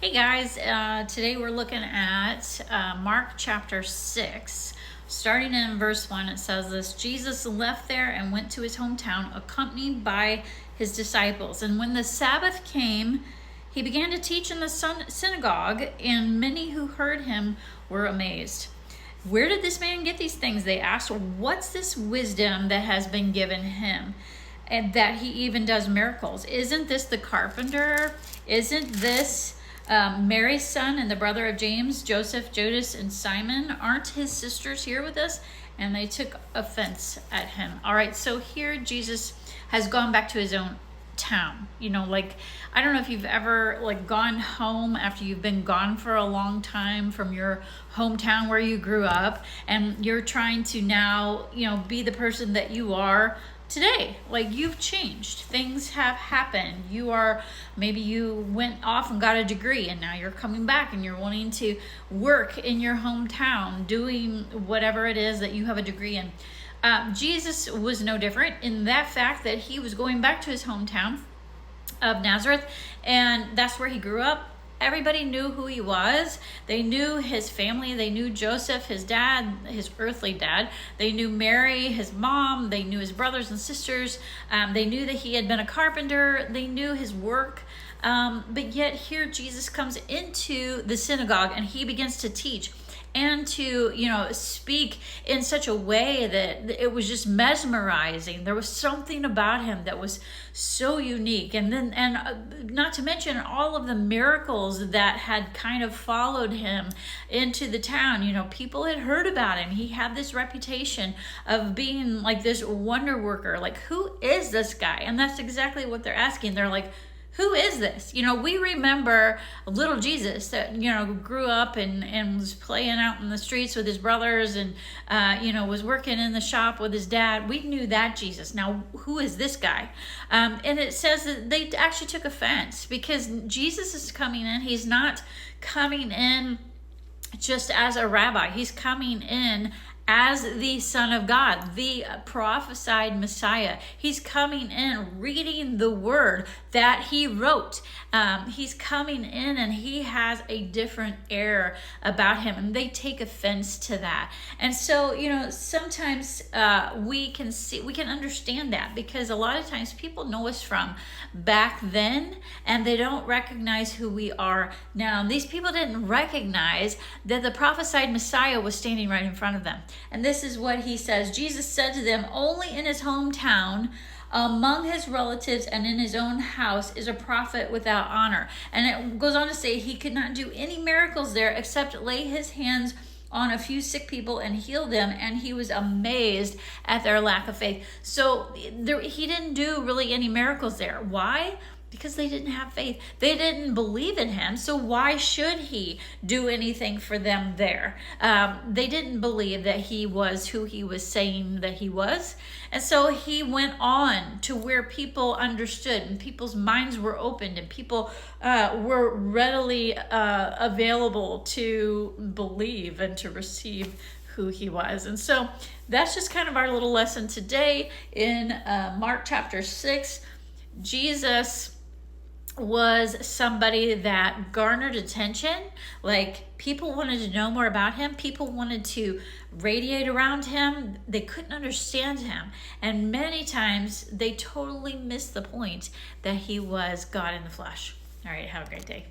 Hey guys, today we're looking at Mark chapter 6. Starting in verse 1, it says this: Jesus left there and went to his hometown, accompanied by his disciples. And when the Sabbath came, he began to teach in the synagogue, and many who heard him were amazed. Where did this man get these things? They asked. What's this wisdom that has been given him? And that he even does miracles. Isn't this the carpenter? Isn't this Mary's son and the brother of James, Joseph, Judas, and Simon? Aren't his sisters here with us? And they took offense at him. All right, so here Jesus has gone back to his own town. I don't know if you've ever gone home after you've been gone for a long time from your hometown where you grew up, and you're trying to now be the person that you are today. You've changed, things have happened. Maybe you went off and got a degree, and now you're coming back and you're wanting to work in your hometown doing whatever it is that you have a degree in. Jesus was no different in that fact that he was going back to his hometown of Nazareth, and that's where he grew up. Everybody knew who he was. They knew his family. They knew Joseph, his dad, his earthly dad. They knew Mary, his mom. They knew his brothers and sisters. They knew that he had been a carpenter. They knew his work. But yet here Jesus comes into the synagogue and he begins to teach and to speak in such a way that it was just mesmerizing. There was something about him that was so unique, and not to mention all of the miracles that had kind of followed him into the town. People had heard about him. He had this reputation of being like this wonder worker. Who is this guy? And that's exactly what they're asking. They're like, who is this? We remember little Jesus that, grew up and was playing out in the streets with his brothers and, was working in the shop with his dad. We knew that Jesus. Now, who is this guy? And it says that they actually took offense because Jesus is coming in. He's not coming in just as a rabbi. He's coming in as the Son of God, the prophesied Messiah. He's coming in reading the word that he wrote. He's coming in and he has a different air about him, and they take offense to that. And so, sometimes we can understand that, because a lot of times people know us from back then and they don't recognize who we are now. And these people didn't recognize that the prophesied Messiah was standing right in front of them. And this is what he says. Jesus said to them, only in his hometown, among his relatives, and in his own house is a prophet without honor. And it goes on to say he could not do any miracles there except lay his hands on a few sick people and heal them, and he was amazed at their lack of faith. So he didn't do really any miracles there. Why? Because they didn't have faith. They didn't believe in him. So why should he do anything for them there? They didn't believe that he was who he was saying that he was. And so he went on to where people understood and people's minds were opened and people were readily available to believe and to receive who he was. And so that's just kind of our little lesson today in Mark chapter 6. Jesus was somebody that garnered attention. People wanted to know more about him. People wanted to radiate around him. They couldn't understand him. And many times they totally missed the point that he was God in the flesh. All right, have a great day.